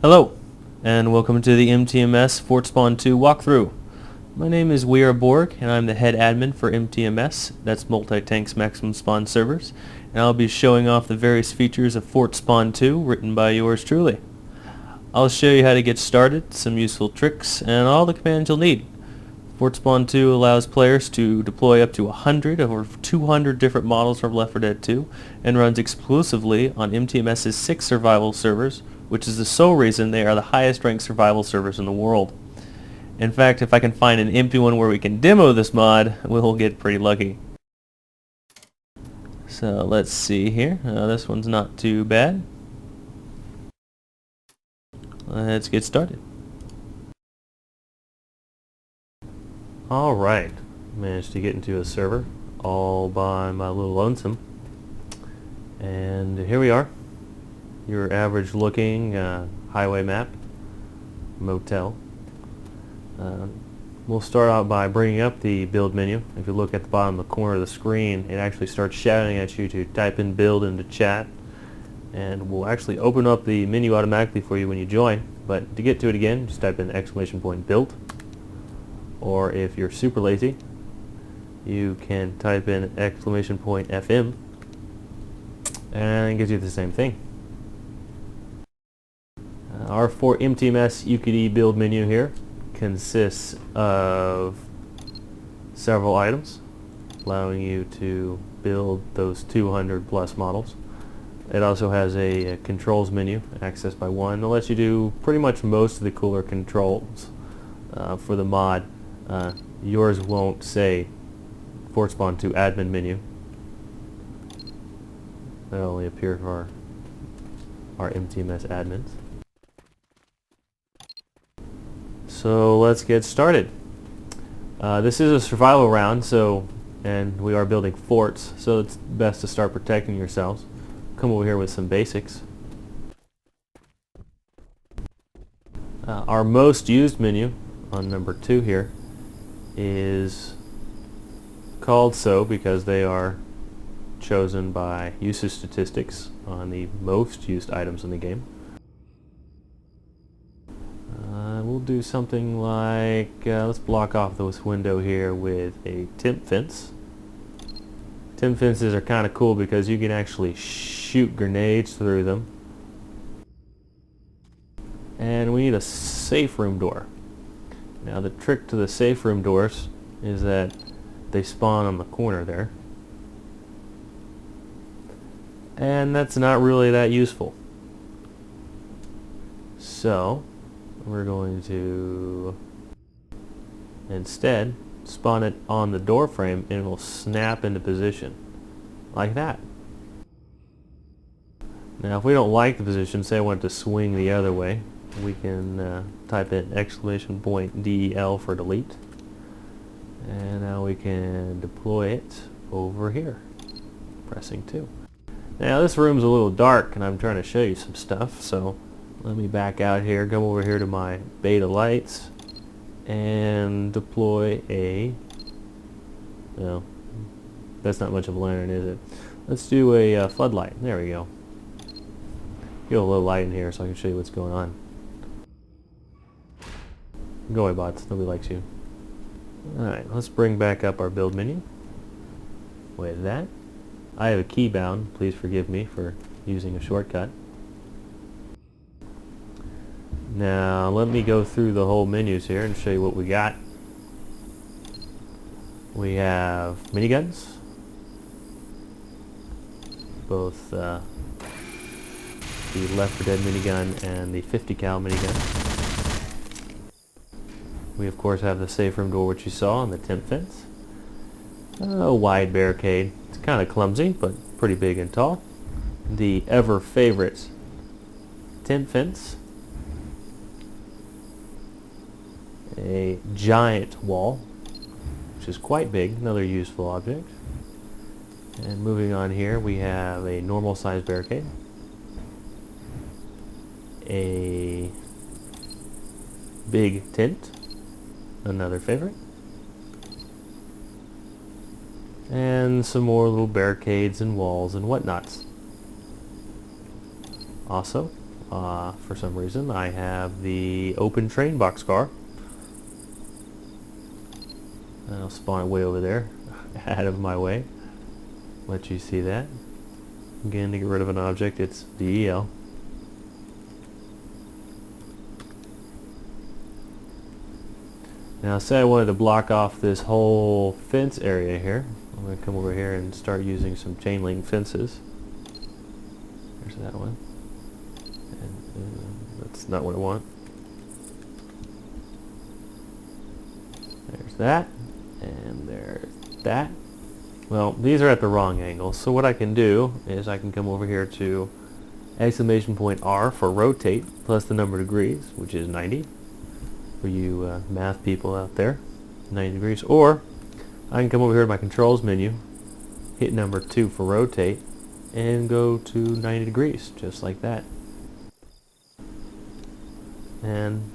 Hello, and welcome to the MTMS Fortspawn2 walkthrough. My name is Borg, and I'm the head admin for MTMS, that's Multi-Tanks Maximum Spawn servers, and I'll be showing off the various features of Fortspawn2 written by yours truly. I'll show you how to get started, some useful tricks, and all the commands you'll need. Fortspawn2 allows players to deploy up to 100 of over 200 different models from Left4Dead 2 and runs exclusively on MTMS's 6 survival servers, which is the sole reason they are the highest ranked survival servers in the world. In fact, if I can find an empty one where we can demo this mod, we'll get pretty lucky. So let's see here. This one's not too bad. Let's get started. Alright, managed to get into a server all by my little lonesome. And here we are. Your average looking highway map, motel. We'll start out by bringing up the build menu. If you look at the bottom of the corner of the screen, it actually starts shouting at you to type in build into chat. And we'll actually open up the menu automatically for you when you join. But to get to it again, just type in !build. Or if you're super lazy, you can type in !FM and it gives you the same thing. Our MTMS-EQD build menu here consists of several items, allowing you to build those 200 plus models. It also has a controls menu, accessed by one, that lets you do pretty much most of the cooler controls for the mod. Yours won't say Fortspawn2 admin menu. That'll only appear for our MTMS admins. So let's get started. This is a survival round, and we are building forts, so it's best to start protecting yourselves. Come over here with some basics. Our most used menu on number 2 here is called so because they are chosen by usage statistics on the most used items in the game. We'll do something like, let's block off this window here with a temp fence. Temp fences are kind of cool because you can actually shoot grenades through them. And we need a safe room door. Now the trick to the safe room doors is that they spawn on the corner there. And that's not really that useful. So we're going to instead spawn it on the door frame and it will snap into position like that. Now if we don't like the position, say I want it to swing the other way, we can type in !del for delete, and now we can deploy it over here, pressing 2. Now this room's a little dark and I'm trying to show you some stuff, so let me back out here, come over here to my beta lights and deploy a, well, that's not much of a lantern, is it? Let's do a floodlight. There we go. Get a little light in here so I can show you what's going on. Go away, bots. Nobody likes you. Alright, let's bring back up our build menu. With that, I have a key bound. Please forgive me for using a shortcut. Now, let me go through the whole menus here and show you what we got. We have miniguns. Both the Left4Dead minigun and the 50 cal minigun. We of course have the safe room door which you saw on the temp fence. A wide barricade. It's kind of clumsy but pretty big and tall. The ever favorite temp fence. A giant wall which is quite big, another useful object. And moving on here we have a normal size barricade. A big tent, another favorite, and some more little barricades and walls and whatnots. Also, for some reason, I have the open train boxcar. I'll spawn it way over there, out of my way. Let you see that. Again, to get rid of an object, it's DEL. Now, say I wanted to block off this whole fence area here. I'm going to come over here and start using some chain link fences. There's that one. And that's not what I want. There's that. And there's that. Well, these are at the wrong angle. So what I can do is I can come over here to !R for rotate plus the number of degrees, which is 90. For you math people out there, 90 degrees. Or I can come over here to my controls menu, hit number 2 for rotate, and go to 90 degrees, just like that. And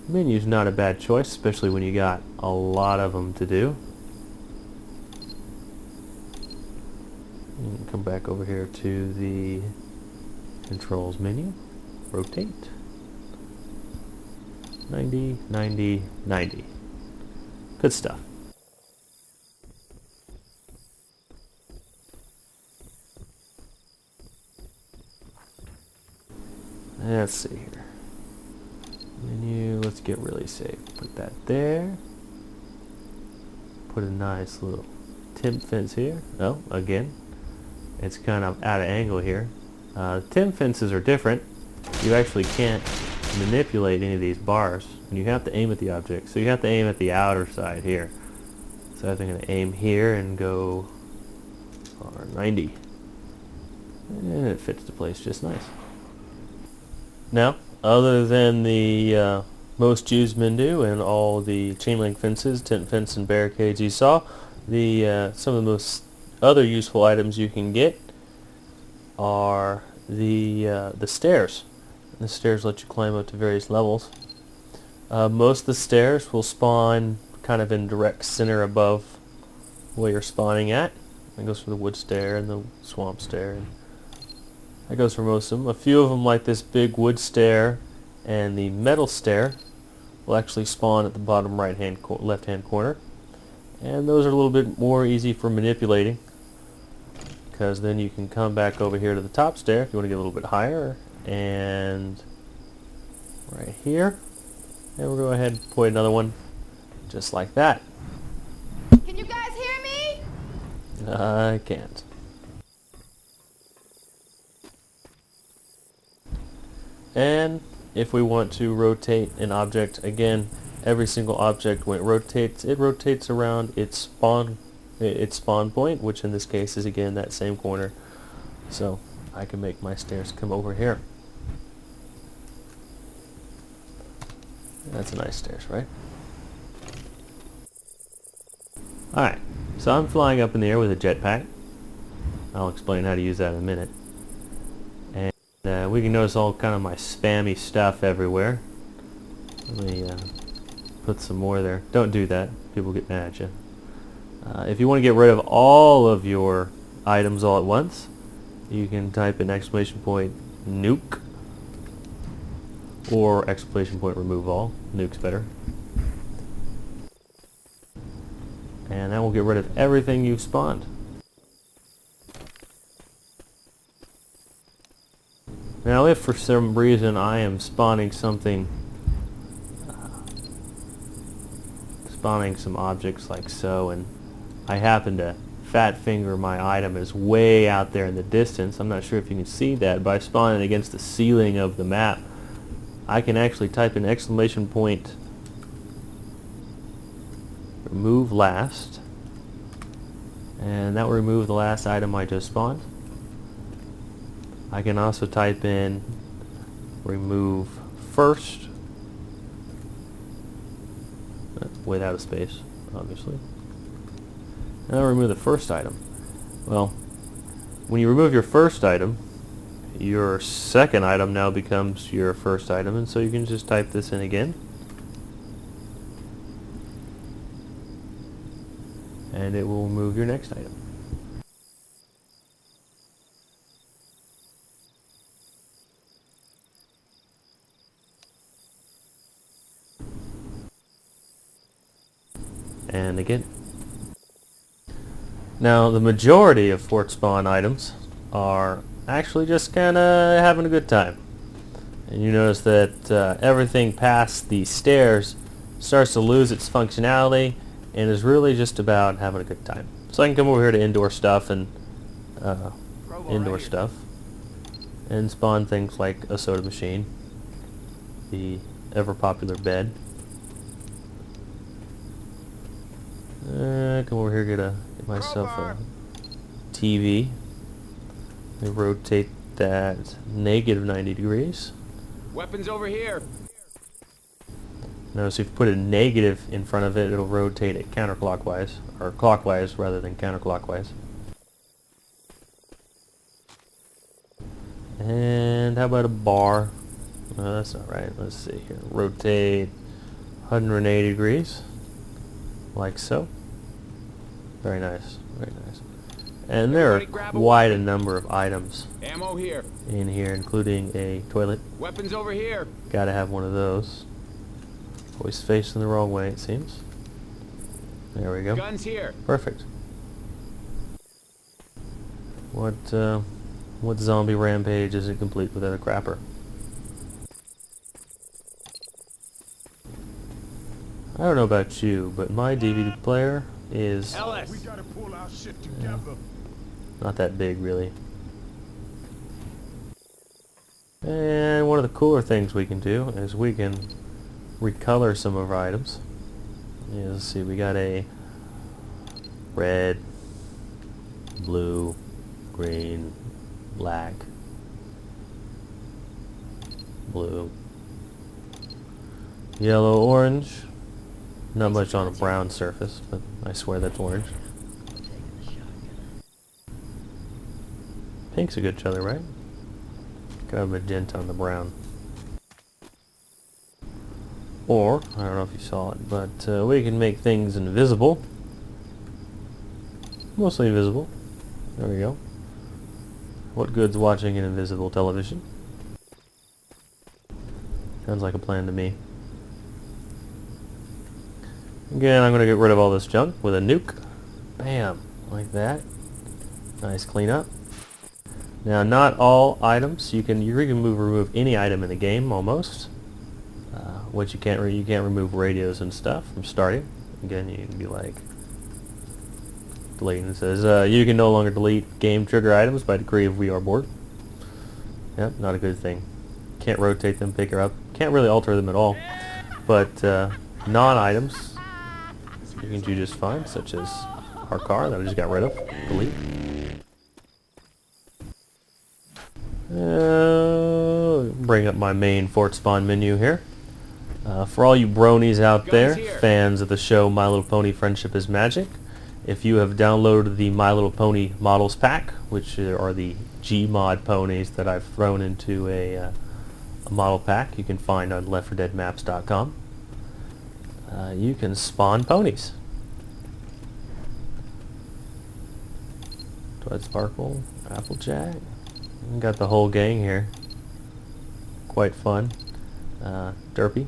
menu's not a bad choice, especially when you got a lot of them to do. And come back over here to the controls menu, rotate. 90, 90, 90. Good stuff. Let's see here. Menu, let's get really safe. Put that there. Put a nice little temp fence here. Oh, again, it's kind of out of angle here. Temp fences are different. You actually can't manipulate any of these bars, and you have to aim at the object. So you have to aim at the outer side here. So I'm going to aim here and go for 90. And it fits the place just nice. Now, other than the most used menu and all the chain link fences, tent fence, and barricades you saw, some of the most other useful items you can get are the stairs. The stairs let you climb up to various levels. Most of the stairs will spawn kind of in direct center above where you're spawning at. That goes for the wood stair and the swamp stair. And that goes for most of them. A few of them, like this big wood stair and the metal stair, will actually spawn at the bottom left-hand corner. And those are a little bit more easy for manipulating, because then you can come back over here to the top stair if you want to get a little bit higher, and right here, and we'll go ahead and put another one just like that. Can you guys hear me? I can't. And if we want to rotate an object, again, every single object, when it rotates around its spawn point, which in this case is again that same corner. So I can make my stairs come over here. That's a nice stairs, right? Alright, so I'm flying up in the air with a jetpack. I'll explain how to use that in a minute. And we can notice all kind of my spammy stuff everywhere. Let me put some more there. Don't do that. People get mad at you. If you want to get rid of all of your items all at once, you can type in !nuke or !remove all. Nuke's better. And that will get rid of everything you've spawned. Now if for some reason I am spawning something, spawning some objects like so, and I happen to fat finger my item is way out there in the distance, I'm not sure if you can see that, by spawning against the ceiling of the map, I can actually type in !remove last, and that will remove the last item I just spawned. I can also type in remove first, without a space, obviously. And I'll remove the first item. Well, when you remove your first item, your second item now becomes your first item, and so you can just type this in again. And it will remove your next item. And again. Now, the majority of FORTSPAWN items are actually just kind of having a good time. And you notice that everything past the stairs starts to lose its functionality and is really just about having a good time. So I can come over here to indoor stuff and spawn things like a soda machine, the ever popular bed. Come over here, get myself a TV. I rotate that negative 90 degrees. Weapons over here. Notice if you put a negative in front of it, it'll rotate it counterclockwise, or clockwise rather than counterclockwise. And how about a bar? That's not right. Let's see here. Rotate 180 degrees, like so. Very nice, very nice. And there are quite a number of items Ammo here. in here, including a toilet. Weapons over here. Gotta have one of those. Always facing the wrong way, it seems. There we go. Guns here. Perfect. What zombie rampage isn't complete without a crapper? I don't know about you, but my DVD player is LS. We gotta pull our shit together. not that big, really. And one of the cooler things we can do is we can recolor some of our items. Yeah, let's see, we got a red, blue, green, black, blue, yellow, orange. Not much on a brown surface, but I swear that's orange. Pink's a good color, right? Got a magenta on the brown. Or, I don't know if you saw it, but we can make things invisible. Mostly invisible. There we go. What good's watching an invisible television? Sounds like a plan to me. Again, I'm going to get rid of all this junk with a nuke. Bam! Like that. Nice cleanup. Now, not all items. You can remove any item in the game, almost. What you can't remove radios and stuff from starting. Again, you can be like deleting. It says you can no longer delete game trigger items by decree of VR board. Yep, not a good thing. Can't rotate them, pick her up. Can't really alter them at all. But non-items you can do just fine, such as our car that I just got rid of. Delete. Bring up my main FortSpawn menu here. For all you bronies out there, fans of the show My Little Pony Friendship is Magic, if you have downloaded the My Little Pony Models Pack, which are the Gmod ponies that I've thrown into a model pack you can find on Left4DeadMaps.com, you can spawn ponies. Twilight Sparkle, Applejack. Got the whole gang here. Quite fun. Derpy.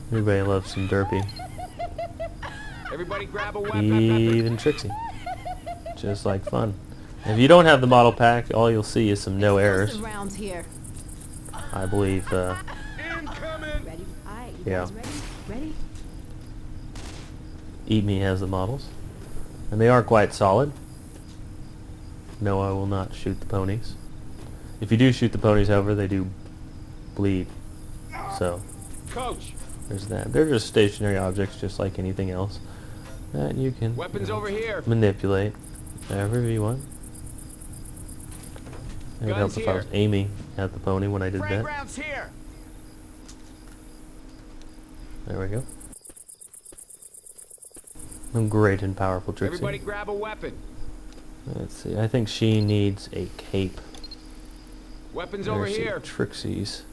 Everybody loves some Derpy. Everybody grab a weapon. Even Trixie. Just like fun. If you don't have the model pack, all you'll see is some no errors. Rounds here. I believe, Incoming! Ready? Alright, you Yeah. guys ready? Ready? Eat Me has the models. And they are quite solid. No, I will not shoot the ponies. If you do shoot the ponies, however, they do bleed. So, Coach. there's that. They're just stationary objects, just like anything else that you can Weapons over here. manipulate however you want. It would help Guns if I was here. aiming at the pony when I did Frag that. rounds here. There we go. I'm great and powerful, Trixie. Everybody grab a weapon. Let's see. I think she needs a cape. Weapons over There's here. Trixie's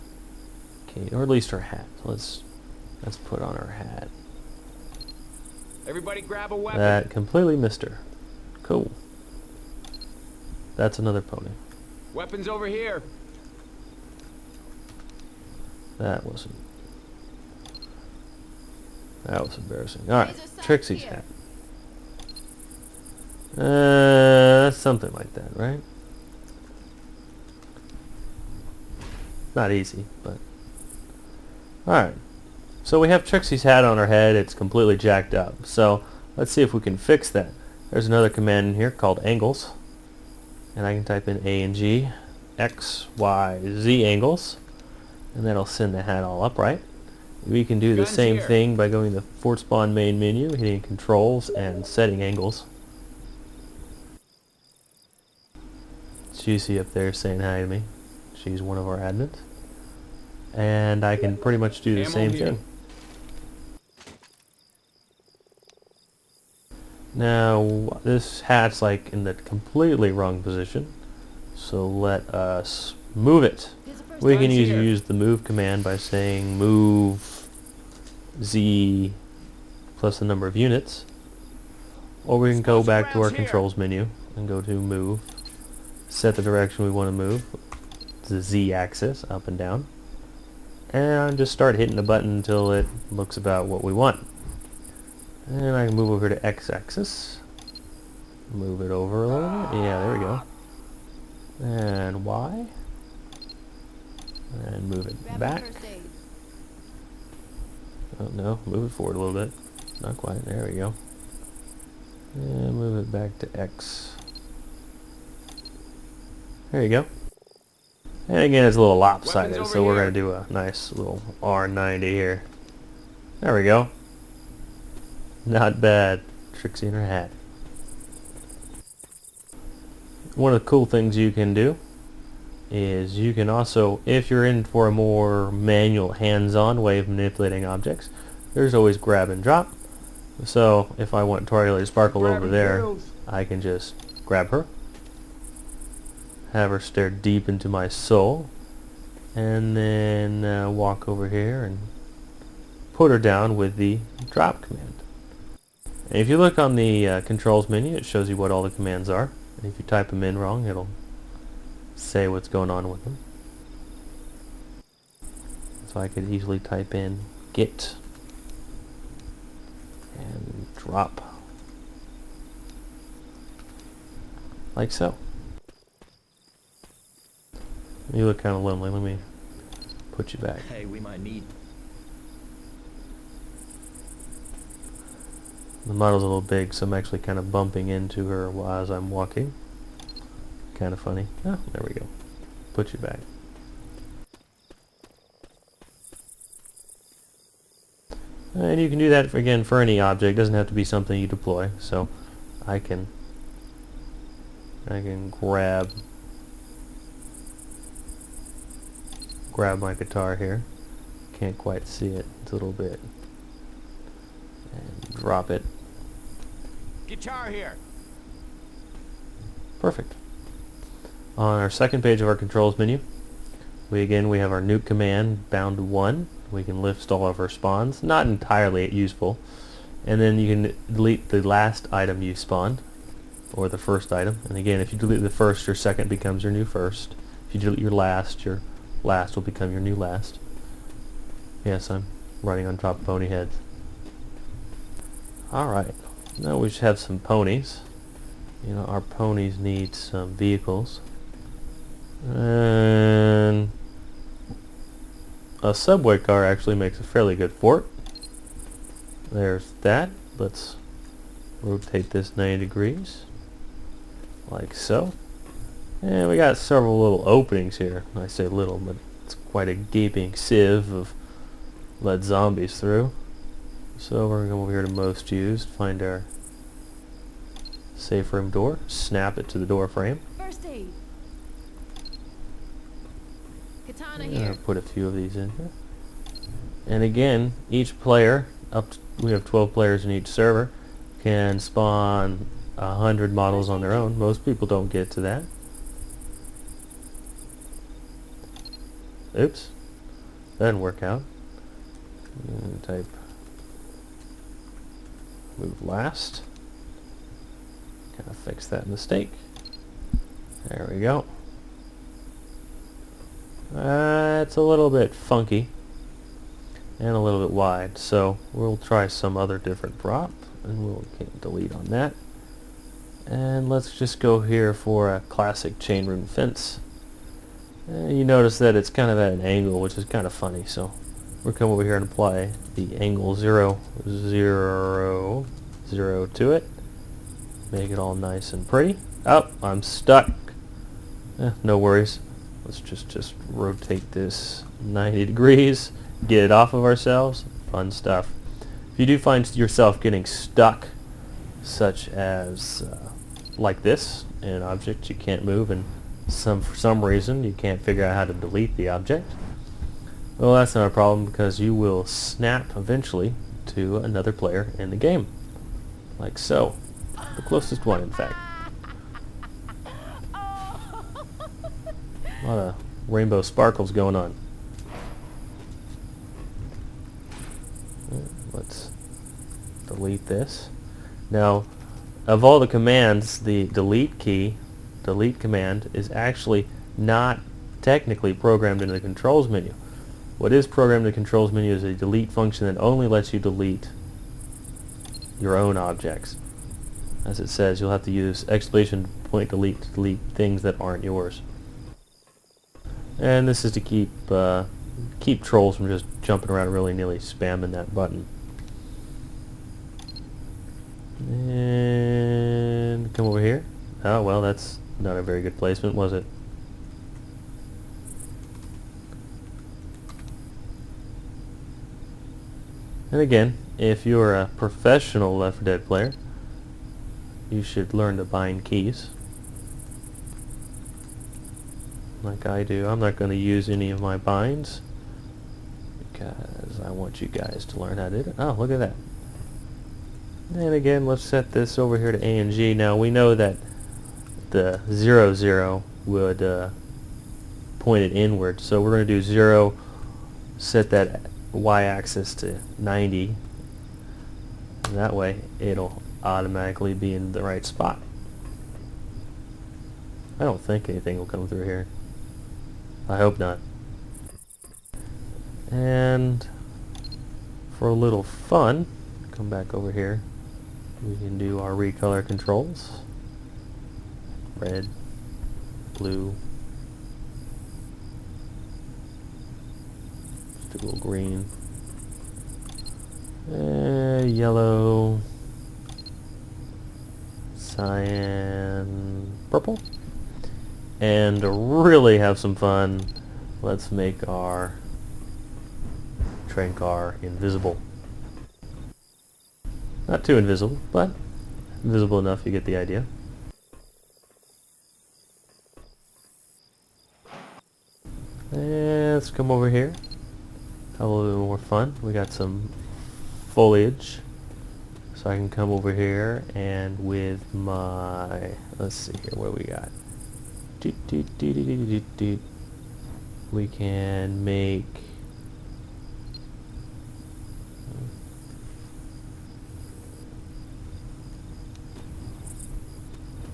cape, or at least her hat. Let's put on her hat. Everybody grab a weapon. That completely missed her. Cool. That's another pony. Weapons over here. That wasn't. That was embarrassing. Alright, Laser sight Trixie's here. hat. Something like that, right? Not easy, but... Alright. So we have Trixie's hat on her head. It's completely jacked up. So let's see if we can fix that. There's another command in here called angles. And I can type in A and G, X, Y, Z angles. And that'll send the hat all upright. We can do the Guns same here. thing by going to the Fortspawn main menu, hitting controls and setting angles. It's Juicy up there saying hi to me. She's one of our admins. And I can pretty much do the Ammo same here. thing. Now this hat's like in the completely wrong position, so let us move it. Here's the first We can Guns either here. use the move command by saying move Z plus the number of units, or we can go back to our rounds here. controls menu and go to move, set the direction we want to move, the Z axis, up and down, and just start hitting the button until it looks about what we want. And I can move over to X axis, move it over a little bit, yeah, there we go, and Y, and move it Grab back. first aid. Oh no, move it forward a little bit. Not quite, there we go. And move it back to X. There you go. And again, it's a little lopsided, Weapons so over we're here. going to do a nice little R90 here. There we go. Not bad. Trixie in her hat. One of the cool things you can do is you can also, if you're in for a more manual, hands-on way of manipulating objects, there's always grab and drop. So if I want Twilight Sparkle over Grabbing there, kills. I can just grab her, have her stare deep into my soul, and then walk over here and put her down with the drop command. And if you look on the controls menu, it shows you what all the commands are. And if you type them in wrong, it'll say what's going on with them. So I could easily type in get and drop, like so. You look kind of lonely. Let me put you back. Hey, we might need. The model's a little big, so I'm actually kind of bumping into her as I'm walking. Kind of funny. Oh, there we go. Put you back. And you can do that again for any object. It doesn't have to be something you deploy. So I can grab my guitar here. Can't quite see it. It's a little bit. And drop it. Guitar here. Perfect. On our second page of our controls menu, we have our nuke command bound to 1. We can list all of our spawns. Not entirely useful. And then you can delete the last item you spawned, or the first item. And again, if you delete the first, your second becomes your new first. If you delete your last will become your new last. Yes, I'm riding on top of pony heads. Alright, now we should have some ponies. You know, our ponies need some vehicles. And a subway car actually makes a fairly good fort. There's that. Let's rotate this 90 degrees. Like so. And we got several little openings here. I say little, but it's quite a gaping sieve of let zombies through. So we're going to go over here to most used, find our safe room door, snap it to the door frame. First aid. Katana I'm here. going to put a few of these in here. And again, each player, we have 12 players in each server, can spawn 100 models on their own. Most people don't get to that. Oops. That didn't work out. Type move last. Kind of fix that mistake. There we go. It's a little bit funky. and a little bit wide. So we'll try some other different prop, and we'll delete on that. And let's just go here for a classic chain link fence. You notice that it's kind of at an angle, which is kind of funny. So we'll come over here and apply the angle 0, 0, 0 to it. Make it all nice and pretty. Oh, I'm stuck. No worries. Let's just rotate this 90 degrees, get it off of ourselves. Fun stuff. If you do find yourself getting stuck, such as like this, in an object you can't move, and for some reason you can't figure out how to delete the object, well, that's not a problem, because you will snap eventually to another player in the game, like so. The closest one, in fact. A lot of rainbow sparkles going on. Let's delete this. Now, of all the commands, the delete command is actually not technically programmed into the controls menu. What is programmed in the controls menu is a delete function that only lets you delete your own objects. As it says, you'll have to use exclamation point delete to delete things that aren't yours. And this is to keep trolls from just jumping around willy-nilly spamming that button. And come over here. Oh, well, that's not a very good placement, was it? And again, if you're a professional Left 4 Dead player, you should learn to bind keys. Like I do. I'm not going to use any of my binds, because I want you guys to learn how to do it. Oh, look at that. And again, let's set this over here to A and G. Now, we know that the 0, 0 would point it inward. So we're going to do 0, set that y-axis to 90. And that way, it'll automatically be in the right spot. I don't think anything will come through here. I hope not. And for a little fun, come back over here. We can do our recolor controls. Red, blue, just a little green, yellow, cyan, purple. And to really have some fun, let's make our train car invisible. Not too invisible, but invisible enough, you get the idea. And let's come over here, have a little bit more fun. We got some foliage, so I can come over here and with my, let's see here, what do we got? We can make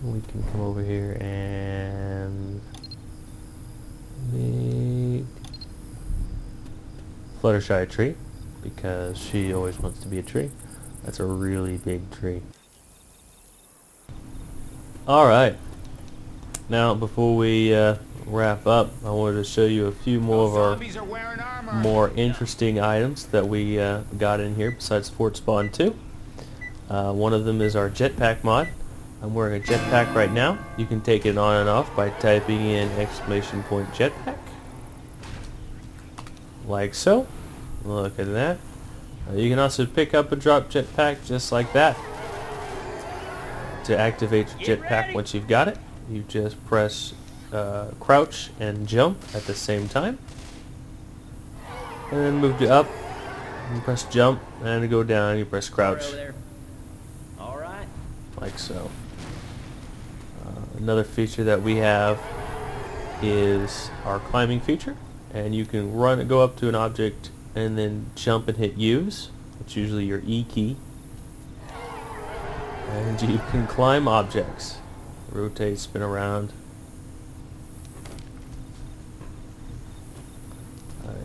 we can come over here and make Fluttershy a tree, because she always wants to be a tree. That's a really big tree. Alright. Now, before we wrap up, I wanted to show you a few more of our more interesting items that we got in here besides Fortspawn2. One of them is our jetpack mod. I'm wearing a jetpack right now. You can take it on and off by typing in exclamation point jetpack. Like so. Look at that. You can also pick up a drop jetpack just like that. To activate your jetpack once you've got it, you just press crouch and jump at the same time. And then move it up, you press jump, and to go down you press crouch. Alright. Like so. Another feature that we have is our climbing feature, and you can go up to an object and then jump and hit use. It's usually your E key. And you can climb objects. Rotate, spin around.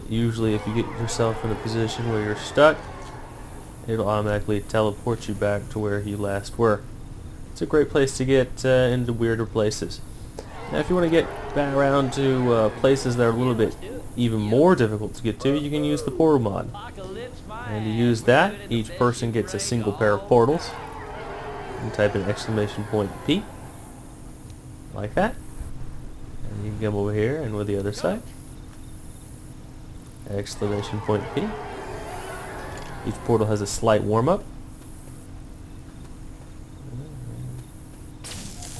Usually if you get yourself in a position where you're stuck, it'll automatically teleport you back to where you last were. It's a great place to get into weirder places. Now if you want to get back around to places that are a little bit even more difficult to get to, you can use the portal mod. And to use that, each person gets a single pair of portals. You type in !P, like that. And you can come over here and with the other side. !P. Each portal has a slight warm-up.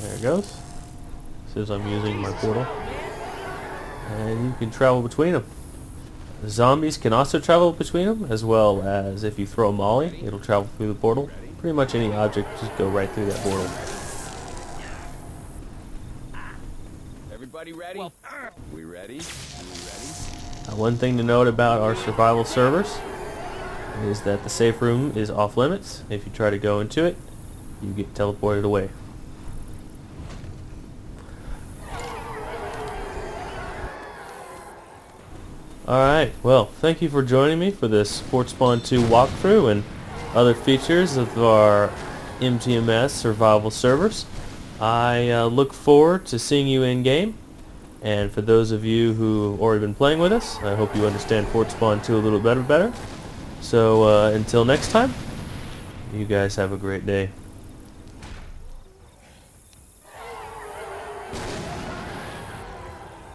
There it goes. Says I'm using my portal. And you can travel between them. Zombies can also travel between them, as well as if you throw a molly, it'll travel through the portal. Pretty much any object just go right through that portal. Everybody ready? We ready? One thing to note about our survival servers is that the safe room is off limits. If you try to go into it, you get teleported away. Alright, well, thank you for joining me for this Fortspawn2 walkthrough and other features of our MTMS Survival servers. I look forward to seeing you in game, and for those of you who have already been playing with us, I hope you understand Fortspawn2 a little better. So until next time, you guys have a great day.